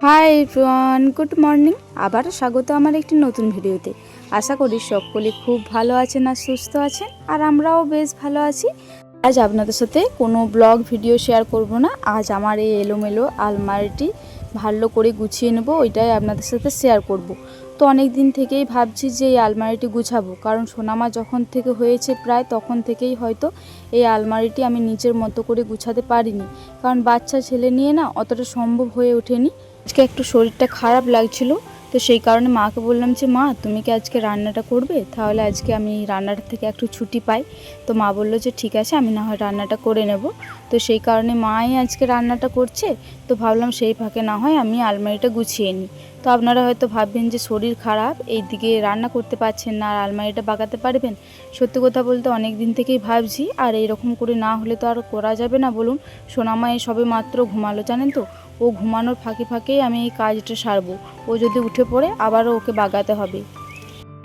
Hi everyone, good morning. আবার স্বাগত আমার একটি নতুন ভিডিওতে। আশা করি সকলে খুব ভালো আছেন আর সুস্থ আছেন, আর আমরাও বেশ ভালো আছি। আজ আপনাদের সাথে কোনো ব্লগ ভিডিও শেয়ার করব না। আজ আমার এই এলোমেলো আলমারিটি ভালো করে গুছিয়ে নেব, ওইটাই আপনাদের সাথে শেয়ার করব। তো অনেক দিন থেকেই ভাবছি যে এই আলমারিটি গুছাবো, কারণ সোনামা যখন থেকে হয়েছে প্রায় তখন থেকেই হয়তো এই আলমারিটি আমি নিজের মতো করে গুছাতে পারিনি, কারণ বাচ্চা ছেলে নিয়ে না অতটা সম্ভব হয়ে ওঠেনি। আজকে একটু শরীরটা খারাপ লাগছিল, তো সেই কারণে মাকে বললাম যে মা তুমি কি আজকে রান্নাটা করবে, তাহলে আজকে আমি রান্নাটা থেকে একটু ছুটি পাই। তো মা বললো যে ঠিক আছে, আমি না হয় রান্নাটা করে নেব। তো সেই কারণে মাই আজকে রান্নাটা করছে, তো ভাবলাম সেই ফাঁকে না হয় আমি আলমারিটা গুছিয়ে নিই। তো আপনারা হয়তো ভাববেন যে শরীর খারাপ, এই দিকে রান্না করতে পারছেন না আর আলমারিটা বাগাতে পারবেন। সত্যি কথা বলতে অনেক দিন থেকেই ভাবছি, আর এইরকম করে না হলে তো আর করা যাবে না বলুন। সোনামা এই সবে মাত্র ঘুমালো জানেন তো, ও ঘুমানোর ফাঁকে ফাঁকেই আমি এই কাজটা সারবো। ও যদি উঠে পড়ে আবারও ওকে বাগাতে হবে।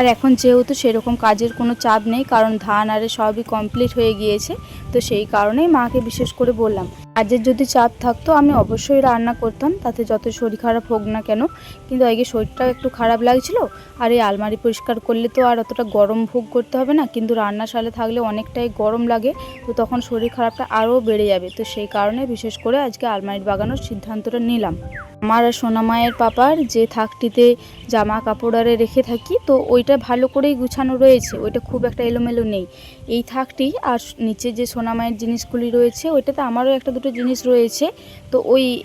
আর এখন যেহেতু সেরকম কাজের কোনো চাপ নেই, কারণ ধান আরে সবই কমপ্লিট হয়ে গিয়েছে, তো সেই কারণেই মাকে বিশেষ করে বললাম। কাজের যদি চাপ থাকতো আমি অবশ্যই রান্না করতাম, তাতে যত শরীর খারাপ হোক না কেন। কিন্তু আগে শরীরটা একটু খারাপ লাগছিল, আর এই আলমারি পরিষ্কার করলে তো আর অতটা গরম ভোগ করতে হবে না, কিন্তু রান্নাশালে থাকলে অনেকটাই গরম লাগে, তো তখন শরীর খারাপটা আরও বেড়ে যাবে। তো সেই কারণে বিশেষ করে আজকে আলমারি বাগানোর সিদ্ধান্তটা নিলাম। আমার আর সোনামায়ের পাপার যে থাকটিতে জামা কাপড় আরে রেখে থাকি, তো ওইটা ভালো করেই গুছানো রয়েছে, ওইটা খুব একটা এলোমেলো নেই। এই থাকটি আর নিচে যে সোনামায়ের জিনিসগুলি রয়েছে ওইটাতে আমারও একটা দুটো জিনিস রয়েছে, তো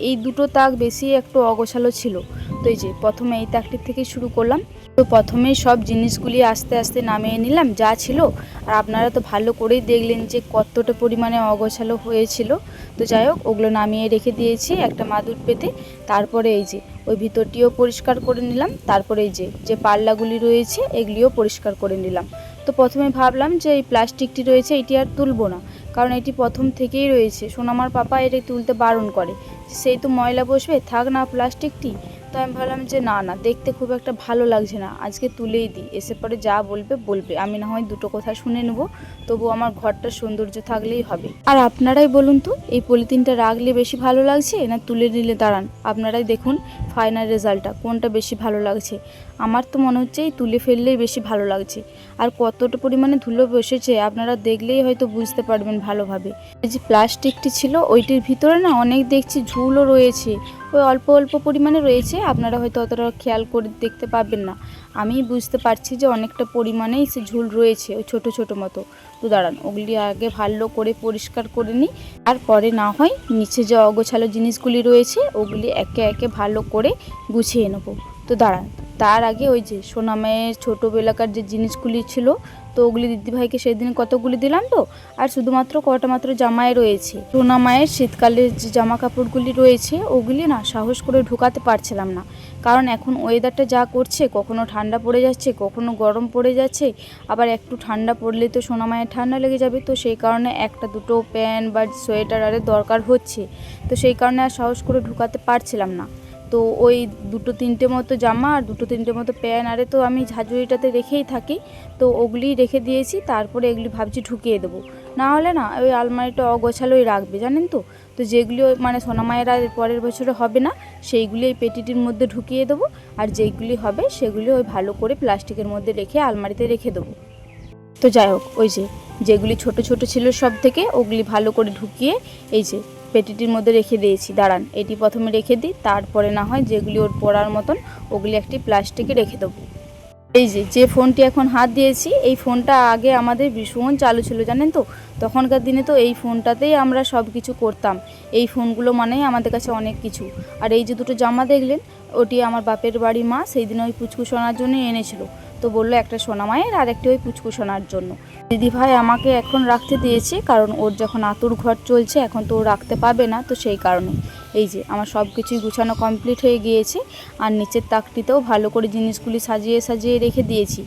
এই দুটো তাক বেশি একটু অগোছালো ছিল। তো এই যে প্রথমে এই তাকটির থেকে শুরু করলাম। তো প্রথমেই সব জিনিসগুলি আস্তে আস্তে নামিয়ে নিলাম যা ছিল, আর আপনারা তো ভালো করেই দেখলেন যে কতটা পরিমাণে অগোছালো হয়েছিল। তো যাই হোক, ওগুলো নামিয়ে রেখে দিয়েছি একটা মাদুর পেতে। তারপরে এই যে ওই ভিতরটিও পরিষ্কার করে নিলাম, তারপরে এই যে পাল্লাগুলি রয়েছে এগুলিও পরিষ্কার করে নিলাম। তো প্রথমে ভাবলাম যে এই প্লাস্টিকটি রয়েছে এটি আর তুলবো না, কারণ এটি প্রথম থেকেই রয়েছে, সোনামার পাপা এটি তুলতে বারণ করে, সেই তো ময়লা বসবে, থাক না প্লাস্টিকটি। তো আমি ভাবলাম যে না না, দেখতে খুব একটা ভালো লাগছে না, আজকে তুলেই দিই, এসে পরে যা বলবে বলবে, আমি না হয় দুটো কথা শুনে নেব, তবু আমার ঘরটার সৌন্দর্য থাকলেই হবে। আর আপনারাই বলুন তো, এই পলিথিনটা রাখলে বেশি ভালো লাগছে না তুলে নিলে? দাঁড়ান আপনারাই দেখুন ফাইনাল রেজাল্টটা কোনটা বেশি ভালো লাগছে। আমার তো মনে হচ্ছে এই তুলে ফেললেই বেশি ভালো লাগছে। আর কতটা পরিমাণে ধুলো বসেছে আপনারা দেখলেই হয়তো বুঝতে পারবেন ভালোভাবে। এই যে প্লাস্টিকটি ছিল ওইটির ভিতরে না অনেক দেখছি ঝুলও রয়েছে, ওই অল্প অল্প পরিমাণে রয়েছে, আপনারা হয়তো অতটা খেয়াল করে দেখতে পাবেন না। আমি বুঝতে পারছি যে অনেকটা পরিমাণেই সে ঝুল রয়েছে, ওই ছোট ছোট মতো। তো দাঁড়ান ওগুলি আগে ভালো করে পরিষ্কার করে নিই, আর পরে না হয় নিচে যে অগোছালো জিনিসগুলি রয়েছে ওগুলি একে একে ভালো করে গুছিয়ে নেব। তো দাঁড়ান, তার আগে ওই যে সোনামায়ের ছোটোবেলাকার যে জিনিসগুলি ছিল, তো ওগুলি দিদিভাইকে সেদিন কতগুলি দিলাম, তো আর শুধুমাত্র কটা মাত্র জামাই রয়েছে। সোনামায়ের শীতকালের যে জামা কাপড়গুলি রয়েছে ওগুলি না সাহস করে ঢুকাতে পারছিলাম না, কারণ এখন ওয়েদারটা যা করছে, কখনো ঠান্ডা পড়ে যাচ্ছে, কখনো গরম পড়ে যাচ্ছে, আবার একটু ঠান্ডা পড়লে তো সোনামায়ের ঠান্ডা লেগে যাবে। তো সেই কারণে একটা দুটো প্যান্ট বা সোয়েটার আরে দরকার হচ্ছে, তো সেই কারণে আর সাহস করে ঢুকাতে পারছিলাম না। তো ওই দুটো তিনটে মতো জামা আর দুটো তিনটে মতো প্যান্ট আরে তো আমি ঝাঁঝুড়িটাতে রেখেই থাকি, তো ওগুলি রেখে দিয়েছি। তারপরে এগুলি ভাবছি ঢুকিয়ে দেবো, না হলে না ওই আলমারিটা অগোছালোই রাখবে জানেন তো। তো যেগুলি মানে সোনামায়ের আর পরের বছরে হবে না সেইগুলি এই পেটিটির মধ্যে ঢুকিয়ে দেবো, আর যেইগুলি হবে সেগুলি ওই ভালো করে প্লাস্টিকের মধ্যে রেখে আলমারিতে রেখে দেবো। তো যাই হোক, ওই যেগুলি ছোট ছোট ছিল সব থেকে ওগুলি ভালো করে ঢুকিয়ে এই যে পেটিটির মধ্যে রেখে দিয়েছি। দাঁড়ান এটি প্রথমে রেখে দিই, তারপরে না হয় যেগুলি ওর পড়ার মতন ওগুলি একটি প্লাস্টিকে রেখে দেবো। এই যে ফোনটি এখন হাত দিয়েছি, এই ফোনটা আগে আমাদের ভীষণ চালু ছিল জানেন তো। তখনকার দিনে তো এই ফোনটাতেই আমরা সব কিছু করতাম, এই ফোনগুলো মানেই আমাদের কাছে অনেক কিছু। আর এই যে দুটো জামা দেখলেন, ওটি আমার বাপের বাড়ি মা সেই দিন ওই পুচকু সোনার জন্য এনেছিল, তো বললো একটা সোনামায়ের আর একটি ওই পুচকু সোনার জন্য। দিদিভাই আমাকে এখন রাখতে দিয়েছে, কারণ ওর যখন আতুর ঘর চলছে এখন তো ও রাখতে পাবে না, তো সেই কারণে এই যে আমার সব কিছুই গুছানো কমপ্লিট হয়ে গিয়েছে। আর নিচের তাকটিতেও ভালো করে জিনিসগুলি সাজিয়ে সাজিয়ে রেখে দিয়েছি।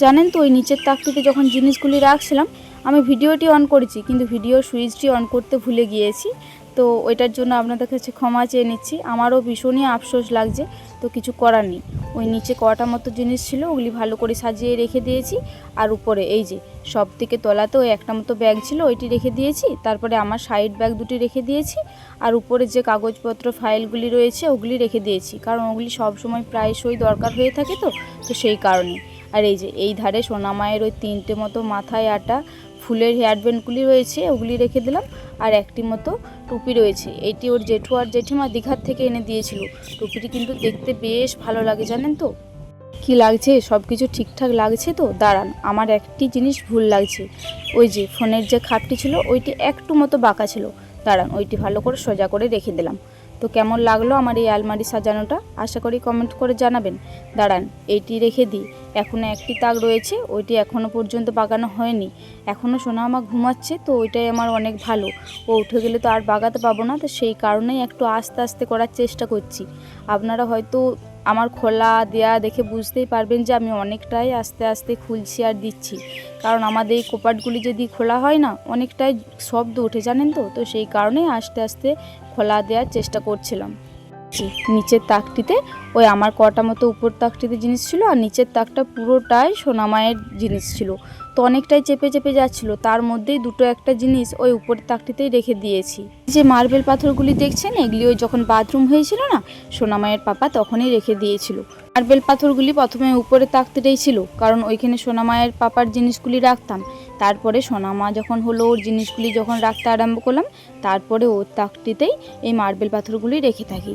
জানেন তো ওই নিচের তাকটিতে যখন জিনিসগুলি রাখছিলাম আমি ভিডিওটি অন করেছি, কিন্তু ভিডিও সুইচটি অন করতে ভুলে গিয়েছি, তো ওইটার জন্য আপনাদের কাছে ক্ষমা চেয়ে নিচ্ছি। আমারও ভীষণই আফসোস লাগছে, তো কিছু করার নেই। ওই নিচে কটা মতো জিনিস ছিল ওগুলি ভালো করে সাজিয়ে রেখে দিয়েছি। আর উপরে এই যে সব থেকে তলাতে ওই একটা মতো ব্যাগ ছিল ওইটি রেখে দিয়েছি। তারপরে আমার সাইড ব্যাগ দুটি রেখে দিয়েছি। আর উপরে যে কাগজপত্র ফাইলগুলি রয়েছে ওগুলি রেখে দিয়েছি, কারণ ওগুলি সবসময় প্রায়শই দরকার হয়ে থাকে তো সেই কারণে। আর এই যে এই ধারে সোনামায়ের ওই 3টে মতো মাথায় আটা ফুলের হেয়ারব্যান্ডগুলি রয়েছে ওগুলি রেখে দিলাম। আর একটি মতো টুপি রয়েছে, এইটি ওর জেঠু আর জেঠিমা দীঘার থেকে এনে দিয়েছিল। টুপিটি কিন্তু দেখতে বেশ ভালো লাগে জানেন তো। কি লাগছে? সব কিছু ঠিকঠাক লাগছে তো? দাঁড়ান, আমার একটি জিনিস ভুল লাগছে। ওই যে ফোনের যে খাপটি ছিল ওইটি একটু মতো বাঁকা ছিল। দাঁড়ান, ওইটি ভালো করে সোজা করে রেখে দিলাম। তো কেমন লাগলো আমার এই আলমারি সাজানোটা আশা করি কমেন্ট করে জানাবেন। দাঁড়ান, এইটি রেখে দিই। এখনও একটি তাক রয়েছে, ওইটি এখনও পর্যন্ত বাগানো হয়নি। এখনও সোনা আমার ঘুমাচ্ছে, তো ওইটাই আমার অনেক ভালো। ও উঠে গেলে তো আর বাগাতে পাবো না, তো সেই কারণেই একটু আস্তে আস্তে করার চেষ্টা করছি। আপনারা হয়তো আমার খোলা দেয়া দেখে বুঝতেই পারবেন যে আমি অনেকটাই আস্তে আস্তে খুলছি আর দিচ্ছি, কারণ আমাদের এই কোপাটগুলি যদি খোলা হয় না অনেকটাই শব্দ ওঠে জানেন তো সেই কারণেই আস্তে আস্তে খোলা দেওয়ার চেষ্টা করছিলাম। নিচের তাকটিতে ওই আমার কটা মতো উপর তাকটিতে জিনিস ছিল, আর নিচের তাকটা পুরোটাই সোনামায়ের জিনিস ছিল। তো অনেকটাই চেপে চেপে যাচ্ছিল, তার মধ্যেই দুটো একটা জিনিস ওই উপরের তাকটিতেই রেখে দিয়েছি। যে মার্বেল পাথরগুলি দেখছেন এগুলি ওই যখন বাথরুম হয়েছিল না সোনামায়ের পাপা তখনই রেখে দিয়েছিল। মার্বেল পাথরগুলি প্রথমে উপরে তাকতেই ছিল, কারণ ওইখানে সোনামায়ের পাপার জিনিসগুলি রাখতাম। তারপরে সোনামা যখন হলো ওর জিনিসগুলি যখন রাখতে আরম্ভ করলাম, তারপরে ওর তাকটিতেই এই মার্বেল পাথরগুলি রেখে থাকি।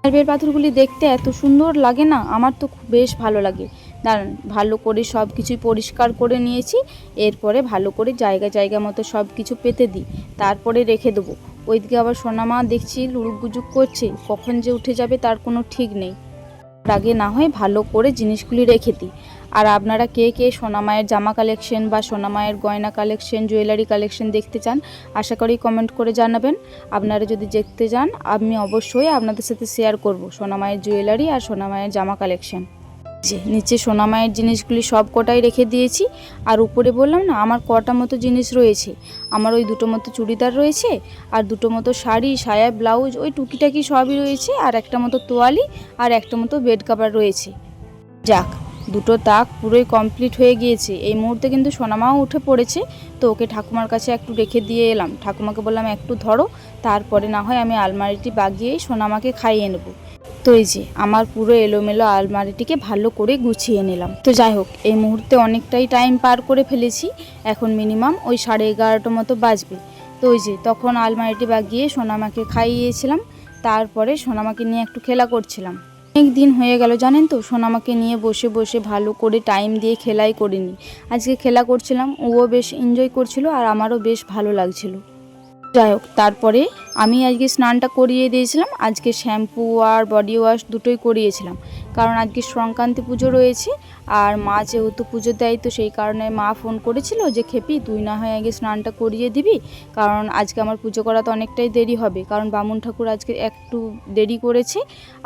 মার্বেল পাথরগুলি দেখতে এত সুন্দর লাগে না, আমার তো বেশ ভালো লাগে। দাঁড়ান, ভালো করে সব কিছুই পরিষ্কার করে নিয়েছি। এরপরে ভালো করে জায়গা জায়গা মতো সব কিছু পেতে দিই, তারপরে রেখে দেবো। ওইদিকে আবার সোনামা দেখছি লুড়ুক গুজুক করছে, কখন যে উঠে যাবে তার কোনো ঠিক নেই। আগে না হয় ভালো করে জিনিসগুলি রেখে দিই। আর আপনারা কে কে সোনামায়ের জামা কালেকশন বা সোনামায়ের গয়না কালেকশন জুয়েলারি কালেকশন দেখতে চান আশা করি কমেন্ট করে জানাবেন। আপনারা যদি দেখতে চান আমি অবশ্যই আপনাদের সাথে শেয়ার করব সোনামায়ের জুয়েলারি আর সোনামায়ের জামা কালেকশন। যে নিচে সোনামায়ের জিনিসগুলি সব কটাই রেখে দিয়েছি। আর উপরে বললাম না আমার কটা মতো জিনিস রয়েছে, আমার ওই দুটো মতো চুড়িদার রয়েছে, আর দুটো মতো শাড়ি সায়া ব্লাউজ ওই টুকিটাকি সবই রয়েছে, আর একটা মতো তোয়ালি আর একটা মতো বেড কভার রয়েছে। যাক, দুটো তাক পুরোই কমপ্লিট হয়ে গিয়েছে। এই মুহূর্তে কিন্তু সোনামাও উঠে পড়েছে, তো ওকে ঠাকুমার কাছে একটু রেখে দিয়ে এলাম। ঠাকুমাকে বললাম একটু ধরো, তারপরে না হয় আমি আলমারিটি বাগিয়েই সোনামাকে খাইয়ে নেব। তো এই যে আমার পুরো এলোমেলো আলমারিটিকে ভালো করে গুছিয়ে নিলাম। তো যাই হোক, এই মুহূর্তে অনেকটাই টাইম পার করে ফেলেছি, এখন মিনিমাম ওই 11:30 মতো বাজবে। তো ওই যে তখন আলমারিটি বাগিয়ে সোনামাকে খাইয়েছিলাম, তারপরে সোনামাকে নিয়ে একটু খেলা করছিলাম। অনেক দিন হয়ে গেল জানেন তো সোনামাকে নিয়ে বসে বসে ভালো করে টাইম দিয়ে খেলাই করিনি। আজকে খেলা করছিলাম, ও বেশ এনজয় করছিল আর আমারও বেশ ভালো লাগছিল। যাই হোক, তারপরে আমি আজকে স্নানটা করিয়ে দিয়েছিলাম। আজকে শ্যাম্পু আর বডি ওয়াশ দুটোই করিয়েছিলাম, কারণ আজকে সংক্রান্তি পুজো রয়েছে। আর মা যেহেতু পুজো দেয়, তো সেই কারণে মা ফোন করেছিল যে খেপি তুই না হয় আগে স্নানটা করিয়ে দিবি, কারণ আজকে আমার পুজো করা তো অনেকটাই দেরি হবে, কারণ বামুন ঠাকুর আজকে একটু দেরি করেছে,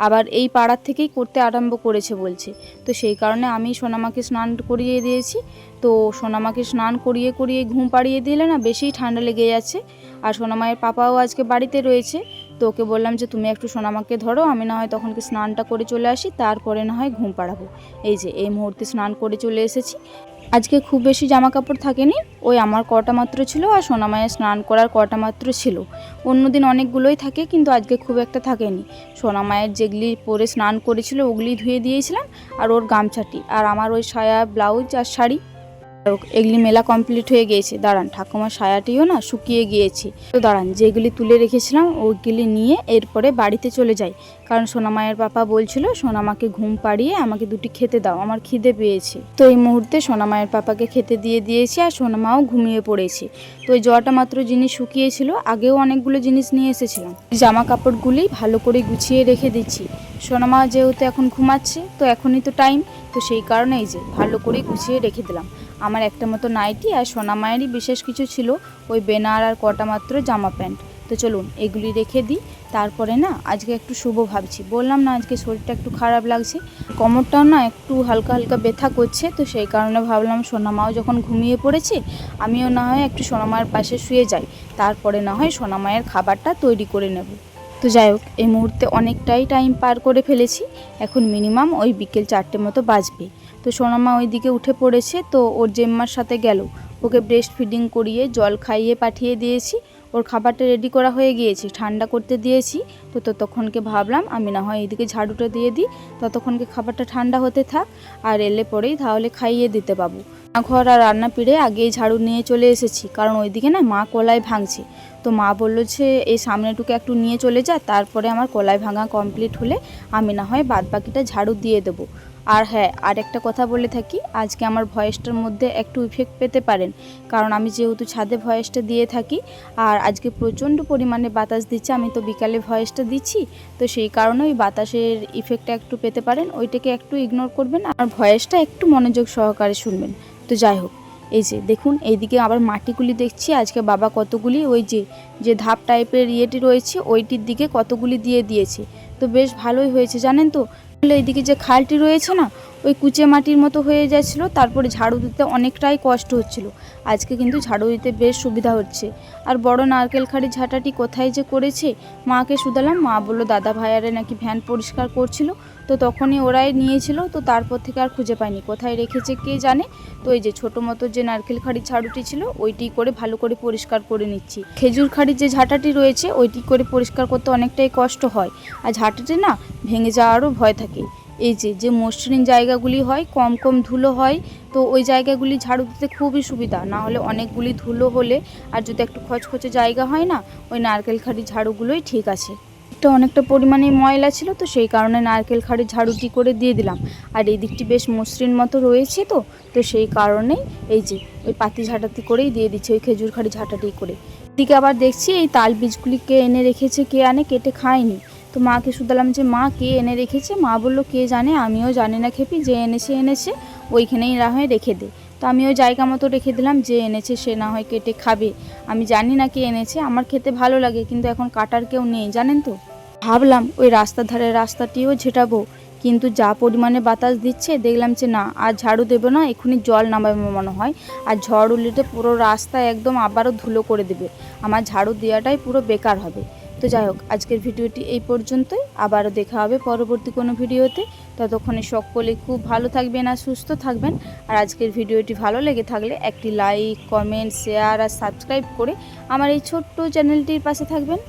আবার এই পাড়ার থেকেই করতে আরম্ভ করেছে বলছে। তো সেই কারণে আমি সোনামাকে স্নান করিয়ে দিয়েছি। তো সোনামাকে স্নান করিয়ে করিয়ে ঘুম পাড়িয়ে দিলে না বেশি ঠান্ডা লেগে যাচ্ছে। আর সোনামায়ের পাপাও আজকে বাড়িতে রয়েছে, তো ওকে বললাম যে তুমি একটু সোনামাকে ধরো, আমি না হয় তখনকে স্নানটা করে চলে আসি, তারপরে না হয় ঘুম পাড়াবো। এই যে এই মুহূর্তে স্নান করে চলে এসেছি। আজকে খুব বেশি জামা কাপড় থাকেনি, ওই আমার কটা মাত্র ছিল আর সোনামায়ের স্নান করার কটা মাত্র ছিল। অন্যদিন অনেকগুলোই থাকে, কিন্তু আজকে খুব একটা থাকেনি। সোনামায়ের যেগুলি পরে স্নান করেছিল ওগুলি ধুয়ে দিয়েছিলাম, আর ওর গামছাটি আর আমার ওই সায়া ব্লাউজ আর শাড়ি এগুলি মেলা কমপ্লিট হয়ে গিয়েছে। দাঁড়ান, ঠাকুমার সায়াটিও না শুকিয়ে গিয়েছে। তো দাঁড়ান, যেগুলি তুলে রেখেছিলাম ওইগুলি নিয়ে এরপরে বাড়িতে চলে যাই, কারণ সোনামায়ের পাপা বলছিল সোনামাকে ঘুম পাড়িয়ে আমাকে দুটি খেতে দাও, আমার খিদে পেয়েছে। তো এই মুহূর্তে সোনামায়ের পাপাকে খেতে দিয়ে দিয়েছি, আর সোনামাও ঘুমিয়ে পড়েছে। তো ওই জটা মাত্র জিনিস শুকিয়েছিল, আগেও অনেকগুলো জিনিস নিয়ে এসেছিলাম। জামা কাপড়গুলি ভালো করে গুছিয়ে রেখে দিচ্ছি। সোনামা যেহেতু এখন ঘুমাচ্ছে, তো এখনই তো টাইম, তো সেই কারণে এই যে ভালো করে গুছিয়ে রেখে দিলাম। আমার একটা মতো নাইটি আর সোনামায়েরই বিশেষ কিছু ছিল, ওই বেনার আর কটা মাত্র জামা প্যান্ট। তো চলুন এগুলি রেখে দিই। তারপরে না আজকে একটু শুভ ভাবছি, বললাম না আজকে শরীরটা একটু খারাপ লাগছে, কোমরটাও না একটু হালকা হালকা ব্যথা করছে। তো সেই কারণে ভাবলাম সোনামাও যখন ঘুমিয়ে পড়েছে, আমিও না হয় একটু সোনামায়ের পাশে শুয়ে যাই, তারপরে না হয় সোনামায়ের খাবারটা তৈরি করে নেব। তো তো যাই হোক, এই মুহূর্তে অনেকটাই টাইম পার করে ফেলেছি। এখন মিনিমাম ওই বিকেল 4টে মতো বাজবে। তো সোনামা ওইদিকে উঠে পড়েছে, তো ওর জেম্মার সাথে গেল। ওকে ব্রেস্ট ফিডিং করিয়ে জল খাইয়ে পাঠিয়ে দিয়েছি। ওর খাবারটা রেডি করা হয়ে গিয়েছে, ঠান্ডা করতে দিয়েছি। তো ততক্ষণকে ভাবলাম আমি না হয় এইদিকে ঝাড়ুটা দিয়ে দিই, ততক্ষণকে খাবারটা ঠান্ডা হতে থাক, আর এলে পরেই তাহলে খাইয়ে দিতে পাবো। ঘর আর রান্না পিড়ে আগেই ঝাড়ু নিয়ে চলে এসেছি, কারণ ওইদিকে না মা কলাই ভাঙছে। তো মা বললো যে এই সামনেটুকু একটু নিয়ে চলে যা, তারপরে আমার কলাই ভাঙা কমপ্লিট হলে আমি না হয় বাদ বাকিটা ঝাড়ু দিয়ে দেবো। আর হ্যাঁ, আর একটা কথা বলে থাকি, আজকে আমার ভয়েসটার মধ্যে একটু ইফেক্ট পেতে পারেন, কারণ আমি যেহেতু ছাদে ভয়েসটা দিয়ে থাকি, আর আজকে প্রচণ্ড পরিমাণে বাতাস দিচ্ছে। আমি তো বিকালে ভয়েসটা দিচ্ছি, তো সেই কারণে ওই বাতাসের ইফেক্টটা একটু পেতে পারেন, ওইটাকে একটু ইগনোর করবেন আর ভয়েসটা একটু মনোযোগ সহকারে শুনবেন। তো যাই হোক, এই যে দেখুন এইদিকে আবার মাটিগুলি দেখছি। আজকে বাবা কতগুলি ওই যে ধাপ টাইপের ইয়েটি রয়েছে ওইটির দিকে কতগুলি দিয়ে দিয়েছে, তো বেশ ভালোই হয়েছে জানেন তো। এইদিকে যে খালটি রয়েছে না, ওই কুচে মাটির মতো হয়ে যাচ্ছিলো, তারপরে ঝাড়ু দিতে অনেকটাই কষ্ট হচ্ছিল। আজকে কিন্তু ঝাড়ু দিতে বেশ সুবিধা হচ্ছে। আর বড় নারকেল খাড়ি ঝাঁটাটি কোথায় যে করেছে, মাকে শুধালাম। মা বললো দাদা ভাইয়ারে নাকি ভ্যান পরিষ্কার করছিল, তো তখনই ওরাই নিয়েছিল। তো তারপর থেকে আর খুঁজে পাইনি, কোথায় রেখেছে কে জানে। তো এই যে ছোটো মতো যে নারকেল খাড়ির ঝাড়ুটি ছিল ওইটি করে ভালো করে পরিষ্কার করে নিচ্ছি। খেজুর খাড়ির যে ঝাঁটাটি রয়েছে ওইটি করে পরিষ্কার করতে অনেকটাই কষ্ট হয়, আর ঝাঁটাটি না ভেঙে যাওয়ারও ভয় থাকে। এই যে মসৃণ জায়গাগুলি হয়, কম কম ধুলো হয়, তো ওই জায়গাগুলি ঝাড়ু দিতে খুবই সুবিধা। না হলে অনেকগুলি ধুলো হলে আর যদি একটু খচখচে জায়গা হয় না, ওই নারকেল খাড়ির ঝাড়ুগুলোই ঠিক আছে। এটা অনেকটা পরিমাণে ময়লা ছিল, তো সেই কারণে নারকেল খাড়ির ঝাড়ুটি করে দিয়ে দিলাম। আর এই দিকটি বেশ মসৃণ মতো রয়েছে, তো সেই কারণেই এই যে ওই পাতি ঝাঁটাতি করেই দিয়ে দিচ্ছি, ওই খেজুর খাড়ি ঝাঁটাটি করে। এদিকে আবার দেখছি এই তাল বীজগুলি কে এনে রেখেছে, কে আনে কেটে খায়নি। তো মাকে শুধালাম যে মা কে এনে রেখেছে, মা বললো কে জানে, আমিও জানি না খেপি, যে এনেছে ওইখানেই না হয় রেখে দে। তো আমিও জায়গা মতো রেখে দিলাম, যে এনেছে সে না হয় কেটে খাবে। আমি জানি না কে এনেছে, আমার খেতে ভালো লাগে, কিন্তু এখন কাটার কেউ নেই জানেন তো। ভাবলাম ওই রাস্তার ধারে রাস্তাটিও ঝেঁটাবো, কিন্তু যা পরিমাণে বাতাস দিচ্ছে দেখলাম যে না, আর ঝাড়ু দেবো না, এক্ষুনি জল নামাবে মনে হয়। আর ঝড় উঠলে পুরো রাস্তা একদম আবারও ধুলো করে দেবে, আমার ঝাড়ু দেওয়াটাই পুরো বেকার হবে। তো যাই হোক, আজকের ভিডিওটি এই পর্যন্তই, আবারও দেখা হবে পরবর্তী কোনো ভিডিওতে। ততক্ষণে সকলে খুব ভালো থাকবেন আর সুস্থ থাকবেন। আর আজকের ভিডিওটি ভালো লেগে থাকলে একটি লাইক, কমেন্ট, শেয়ার আর সাবস্ক্রাইব করে আমার এই ছোট্ট চ্যানেলটির পাশে থাকবেন।